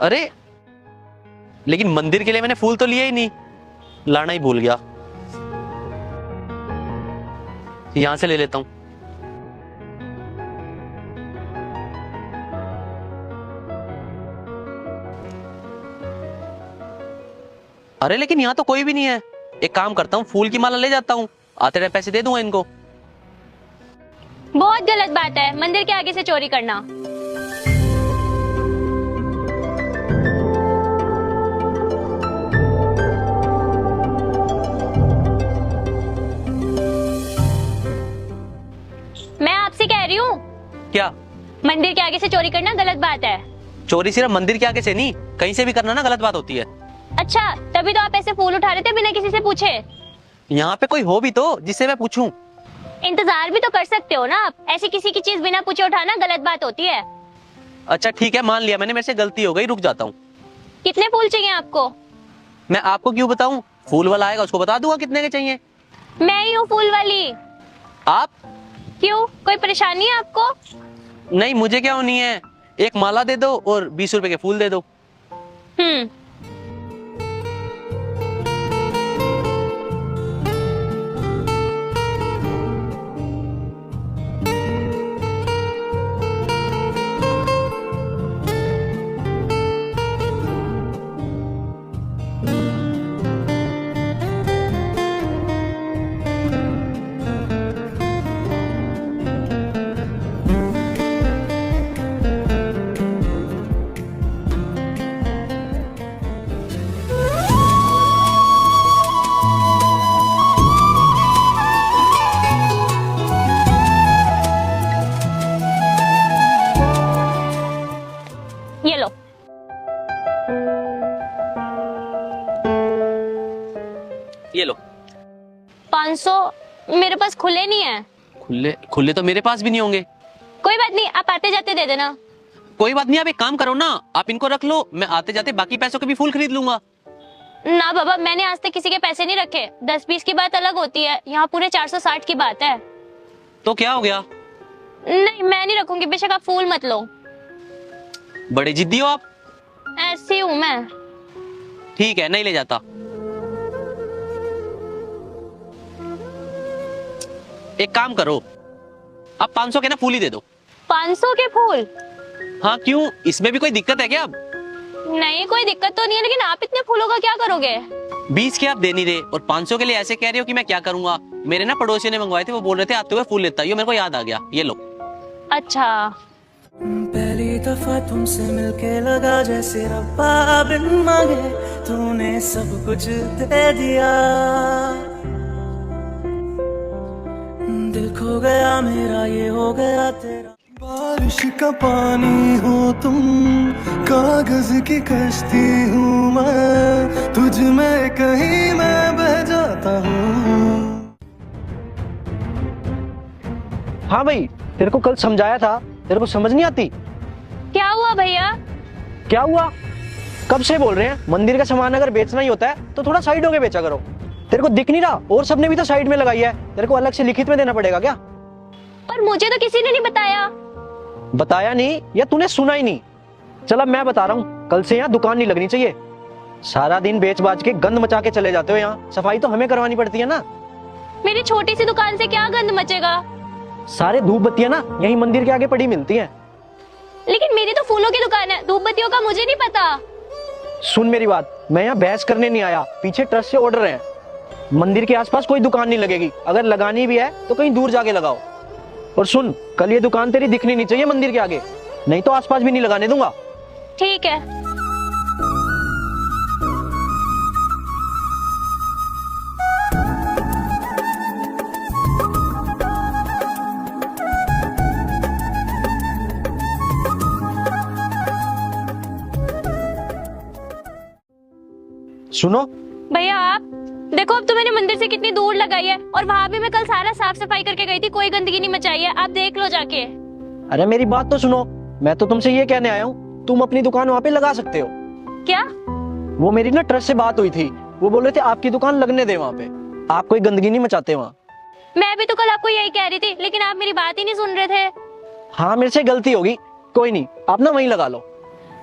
अरे लेकिन मंदिर के लिए मैंने फूल तो लिया ही नहीं, लाना ही भूल गया। यहां से ले लेता हूं। अरे लेकिन यहाँ तो कोई भी नहीं है। एक काम करता हूँ, फूल की माला ले जाता हूँ, आते रहे पैसे दे दूंगा इनको। बहुत गलत बात है मंदिर के आगे से चोरी करना। मैं आपसे कह रही हूँ, क्या? मंदिर के आगे से चोरी करना गलत बात है। चोरी सिर्फ मंदिर के आगे से नहीं, कहीं से भी करना ना गलत बात होती है। अच्छा, तभी तो आप ऐसे फूल उठा रहे थे बिना किसी से पूछे। यहाँ पे कोई हो भी तो जिससे मैं पूछूं। इंतजार भी तो कर सकते हो ना आप। ऐसी किसी की चीज बिना पूछे उठाना गलत बात होती है। अच्छा ठीक है, मान लिया मैंने, मेरे से गलती हो गई, रुक जाता हूँ। कितने फूल चाहिए आपको? मैं आपको क्यों बताऊं? फूल वाला आएगा उसको बता दूंगा कितने के चाहिए। मैं ही हूँ फूल वाली। आप? क्यों, कोई परेशानी है आपको? नहीं, मुझे क्या होनी है। एक माला दे दो और 20 रुपए के फूल दे दो। ये लो। ये लो। 500 मेरे पास खुले नहीं है। खुले खुले तो मेरे पास भी नहीं होंगे। कोई बात नहीं, आप आते जाते दे देना। कोई बात नहीं, आप एक काम करो ना, आप इनको रख लो, मैं आते जाते बाकी पैसों के भी फूल खरीद लूंगा। ना बाबा, मैंने आज तक किसी के पैसे नहीं रखे। 10-20 की बात अलग होती है, यहाँ पूरे 460 की बात है। तो क्या हो गया? नहीं, मैं नहीं रखूंगी, बेशक आप फूल मत लो। बड़े जिद्दी हो आप। ऐसी हूँ मैं। ठीक है, नहीं ले जाता। एक काम करो, आप 500 के ना फूल ही दे दो। 500 के फूल? हाँ क्यों, इसमें भी कोई दिक्कत है क्या? अब नहीं, कोई दिक्कत तो नहीं है, लेकिन आप इतने फूलों का क्या करोगे? 20 के आप दे नहीं रहे और 500 के लिए ऐसे कह रहे हो कि मैं क्या करूंगा। मेरे ना पड़ोसियों ने मंगवाए थे, वो बोल रहे थे आते हुए फूल लेता है, मेरे को याद आ गया, ये लो। अच्छा। पहली दफा तुमसे मिलके लगा जैसे रब्बा बिन मांगे तूने सब कुछ दे दिया। दिल खो गया मेरा, ये हो गया तेरा। बारिश का पानी हो तुम, कागज की कश्ती हूँ मैं, तुझ में कहीं मैं बह जाता हूँ। हाँ भाई, तेरे को कल समझाया था, तेरे को समझ नहीं आती? क्या हुआ भैया? क्या हुआ? कब से बोल रहे हैं मंदिर का सामान अगर बेचना ही होता है तो थोड़ा साइड होके बेचा करो। तेरे को दिख नहीं रहा? और सबने भी तो साइड में लगाई है, तेरे को अलग से लिखित में देना पड़ेगा क्या? पर मुझे तो किसी ने नहीं बताया। बताया नहीं या तूने सुना ही नहीं? चल अब मैं बता रहा हूँ, कल से यहाँ दुकान नहीं लगनी चाहिए। सारा दिन बेच बाच के गंद मचा के चले जाते हो, यहाँ सफाई तो हमें करवानी पड़ती है ना। मेरी छोटी सी दुकान से क्या गंद मचेगा? सारे धूप बत्तियां ना यही मंदिर के आगे पड़ी मिलती हैं। लेकिन मेरी तो फूलों की दुकान है, धूप बत्तियों का मुझे नहीं पता। सुन मेरी बात, मैं यहाँ बहस करने नहीं आया, पीछे ट्रस्ट से ऑर्डर है। मंदिर के आसपास कोई दुकान नहीं लगेगी, अगर लगानी भी है तो कहीं दूर जाके लगाओ। और सुन, कल ये दुकान तेरी दिखनी नहीं चाहिए मंदिर के आगे, नहीं तो आसपास भी नहीं लगाने दूंगा। ठीक है। सुनो भैया, आप देखो, अब तो मैंने मंदिर से कितनी दूर लगाई है, और वहाँ भी मैं कल सारा साफ सफाई करके गई थी, कोई गंदगी नहीं मचाई है। आप देख लो जाके। अरे मेरी बात तो सुनो, मैं तो तुमसे ये कहने आया हूँ, तुम अपनी दुकान वहाँ पे लगा सकते हो। क्या? वो मेरी ना ट्रस्ट से बात हुई थी, वो बोल रहे थे आपकी दुकान लगने दे वहाँ पे, आप कोई गंदगी नहीं मचाते वहाँ। मैं भी तो कल आपको यही कह रही थी, लेकिन आप मेरी बात ही नहीं सुन रहे थे। हाँ, मेरे से गलती होगी, कोई नहीं, आप ना वहीं लगा लो।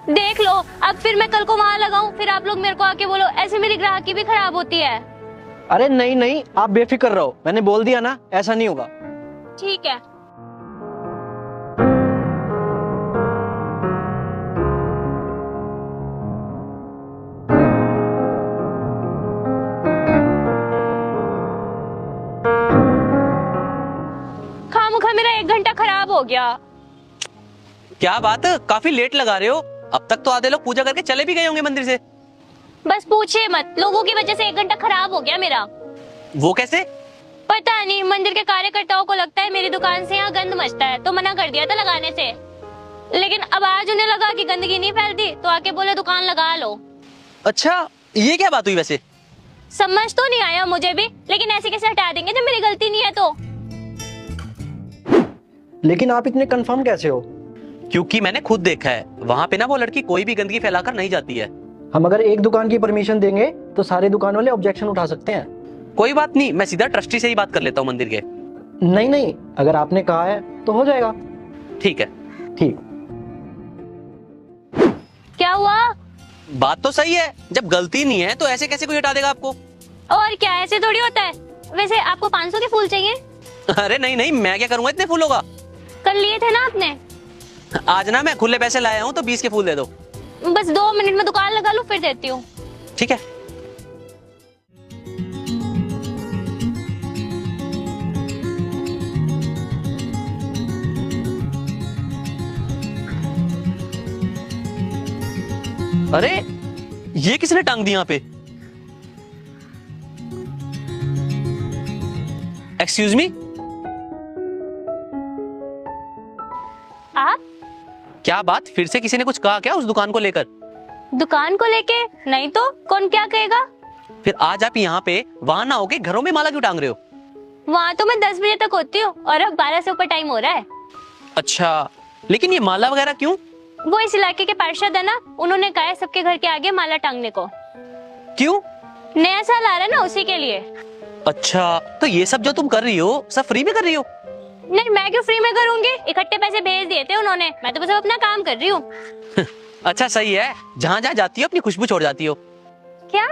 देख लो, अब फिर मैं कल को वहाँ लगाऊं, फिर आप लोग मेरे को आके बोलो, ऐसे मेरी ग्राहकी भी खराब होती है। अरे नहीं नहीं, आप बेफिक्र रहो, मैंने बोल दिया ना, ऐसा नहीं होगा। ठीक है। खामखा मेरा 1 घंटा खराब हो गया। क्या बात, काफी लेट लगा रहे हो। अब तक तो आधे लोग पूजा करके चले भी गए होंगे मंदिर से। बस पूछिए मत, लोगों की वजह से 1 घंटा खराब हो गया मेरा। वो कैसे? पता नहीं, मंदिर के कार्यकर्ताओं को लगता है मेरी दुकान से यहाँ गंद मचता है, तो मना कर दिया था लगाने से। लेकिन अब आज उन्हें लगा कि गंदगी नहीं फैलती, तो आके बोले दुकान लगा लो। अच्छा, ये क्या बात हुई वैसे? समझ तो नहीं आया मुझे भी, लेकिन ऐसे कैसे हटा देंगे जब मेरी गलती नहीं है तो। लेकिन आप इतने कंफर्म कैसे हो? क्योंकि मैंने खुद देखा है, वहाँ पे ना वो लड़की कोई भी गंदगी फैलाकर नहीं जाती है। हम अगर एक दुकान की परमिशन देंगे तो सारे दुकान वाले ऑब्जेक्शन उठा सकते हैं। कोई बात नहीं, मैं सीधा ट्रस्टी से ही बात कर लेता हूँ मंदिर के। नहीं नहीं, अगर आपने कहा है तो हो जाएगा। ठीक है। ठीक। क्या हुआ? बात तो सही है, जब गलती नहीं है तो ऐसे कैसे कोई हटा देगा आपको? और क्या, ऐसे थोड़ी होता है। वैसे आपको 500 के फूल चाहिए? अरे नहीं नहीं, मैं क्या करूंगा इतने फूलों का। कल लिए थे ना आपने? आज ना मैं खुले पैसे लाया हूँ, तो 20 के फूल दे दो। बस 2 मिनट में दुकान लगा लूं, फिर देती हूँ। ठीक है। अरे ये किसने टांग दी यहाँ पे? एक्सक्यूज मी, आप? क्या बात, फिर से किसी ने कुछ कहा क्या उस दुकान को लेकर? दुकान को लेके? नहीं तो कौन क्या कहेगा। फिर आज आप यहाँ पे वहां ना होके घरों में माला क्यों टांग रहे हो? वहाँ तो मैं 10 बजे तक होती हूँ, और अब 12 से ऊपर टाइम हो रहा है। अच्छा, लेकिन ये माला वगैरह क्यों? वो इस इलाके के पार्षद है ना, उन्होंने कहा है सबके घर के आगे माला टांगने को। क्यों? नया साल आ रहा है ना, उसी के लिए। अच्छा, तो ये सब जो तुम कर रही हो सब फ्री में कर रही हो? नहीं, मैं क्यों फ्री में करूंगी, इकट्ठे पैसे भेज दिए थे उन्होंने, मैं तो बस अपना काम कर रही हूँ। अच्छा सही है, जहाँ जहाँ जाती हो अपनी खुशबू छोड़ जाती हो। क्या?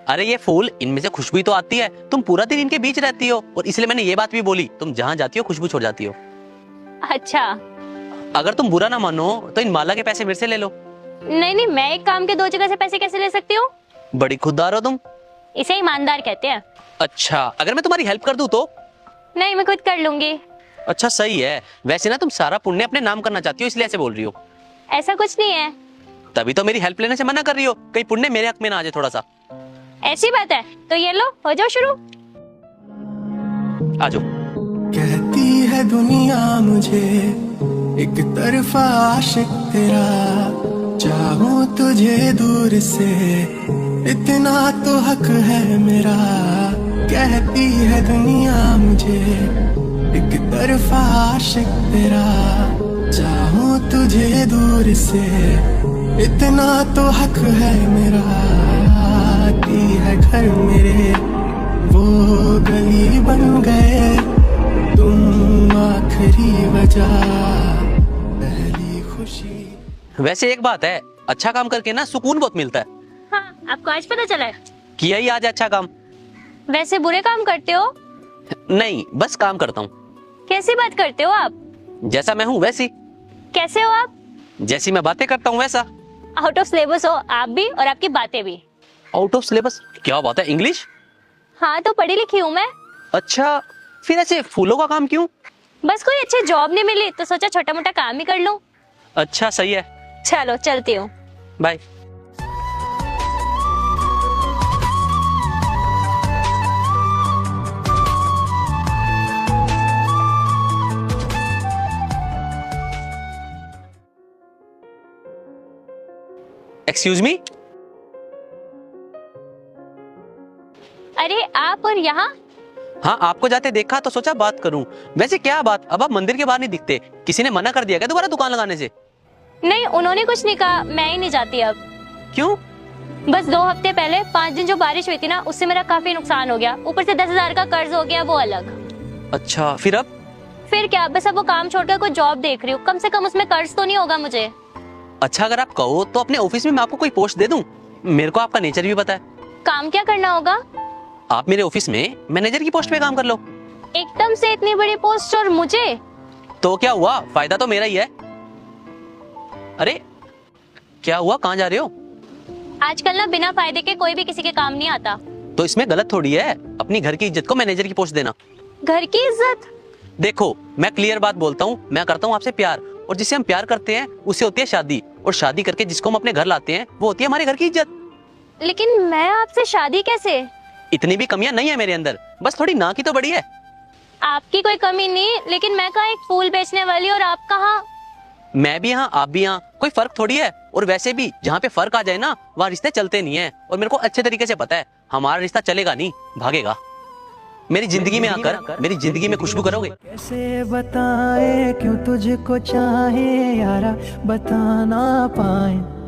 अरे ये फूल, इनमें से खुशबू ही तो आती है, तुम पूरा दिन इनके बीच रहती हो, और इसलिए मैंने ये बात भी बोली, तुम जहाँ जाती हो खुशबू छोड़ जाती हो। अच्छा। अगर तुम बुरा ना मानो तो इन माला के पैसे मेरे से ले लो। नहीं नहीं, मैं एक काम के 2 जगह से पैसे कैसे ले सकती हूँ? बड़ी खुददार हो तुम। इसे ईमानदार कहते हैं। अच्छा, अगर मैं तुम्हारी हेल्प कर दूं तो? नहीं, मैं खुद कर लूंगी। अच्छा सही है, वैसे ना तुम सारा पुण्य अपने नाम करना चाहती हो, इसलिए ऐसे बोल रही हो। ऐसा कुछ नहीं है। तभी तो मेरी हेल्प लेने से मना कर रही हो, कहीं पुण्य मेरे हक में ना आ जाए थोड़ा सा। ऐसी बात है तो ये लो, हो जाओ शुरू। आ जाओ। कहती है दुनिया मुझे एक तरफा आशिक तेरा, चाहूं तुझे दूर से इतना तो हक है मेरा। कहती है दुनिया मुझे एक तरफा आशिक तेरा, चाहूं तुझे दूर से इतना तो हक है मेरा। आती है घर मेरे वो गली बन गए, तुम आखिरी वजह पहली खुशी। वैसे एक बात है, अच्छा काम करके ना सुकून बहुत मिलता है। हाँ, आपको आज पता चला है? किया ही आज अच्छा काम। वैसे बुरे काम करते हो? नहीं, बस काम करता हूँ। कैसी बात करते हो आप? जैसा मैं हूँ वैसी। कैसे हो आप? जैसी मैं बातें करता हूँ वैसा। आउट ऑफ सिलेबस हो आप भी, और आपकी बातें भी। Out of syllabus? क्या बात है, इंग्लिश? हाँ, तो पढ़ी लिखी हूँ मैं। अच्छा, फिर ऐसे फूलों का काम क्यों? बस कोई अच्छी जॉब नहीं मिली तो सोचा छोटा मोटा काम ही कर लूं। अच्छा सही है, चलो चलती हूँ। बाय। Excuse me. अरे आप और यहाँ? हाँ, आपको जाते देखा तो सोचा बात करूं। वैसे क्या बात, अब आप मंदिर के बाहर नहीं दिखते, किसी ने मना कर दिया क्या दोबारा दुकान लगाने से? नहीं, उन्होंने कुछ नहीं कहा, मैं ही नहीं जाती अब। क्यों? बस 2 हफ्ते पहले 5 दिन जो बारिश हुई थी ना, उससे मेरा काफी नुकसान हो गया, ऊपर से 10,000 का कर्ज हो गया, वो अलग। अच्छा, फिर अब? फिर क्या, बस अब वो काम छोड़कर कोई जॉब देख रही हूँ, कम से कम उसमें कर्ज तो नहीं होगा मुझे। अच्छा अगर आप कहो तो अपने ऑफिस में मैं आपको कोई पोस्ट दे दूं। मेरे को आपका नेचर भी पता है। काम क्या करना होगा? आप मेरे ऑफिस में मैनेजर की पोस्ट पे काम कर लो। एकदम से इतनी बड़ी पोस्ट और मुझे? तो क्या हुआ, फायदा तो मेरा ही है। अरे क्या हुआ, कहाँ जा रहे हो? आजकल ना बिना फायदे के कोई भी किसी के काम नहीं आता। तो इसमें गलत थोड़ी है अपनी घर की इज्जत को मैनेजर की पोस्ट देना। घर की इज्जत? देखो मैं क्लियर बात बोलता हूँ, मैं करता हूँ आपसे प्यार, और जिसे हम प्यार करते हैं उससे होती है शादी, और शादी करके जिसको हम अपने घर लाते हैं वो होती है हमारे घर की इज्जत। लेकिन मैं आपसे शादी कैसे? इतनी भी कमियां नहीं है मेरे अंदर, बस थोड़ी ना की तो बड़ी है। आपकी कोई कमी नहीं, लेकिन मैं कहाँ एक फूल बेचने वाली और आप कहाँ? मैं भी यहाँ आप भी यहाँ, कोई फर्क थोड़ी है। और वैसे भी जहाँ पे फर्क आ जाए ना वहाँ रिश्ते चलते नहीं है, और मेरे को अच्छे तरीके से पता है हमारा रिश्ता चलेगा नहीं, भागेगा। मेरी जिंदगी में आकर मेरी जिंदगी में खुशबू करोगे। कैसे बताए क्यों तुझको चाहे यारा, बता ना पाए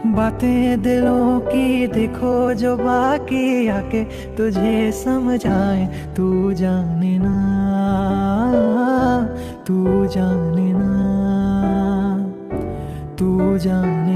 बातें दिलों की, देखो जो बाकी आके तुझे समझाए। तू जाने ना, तू जाने ना, तू जाने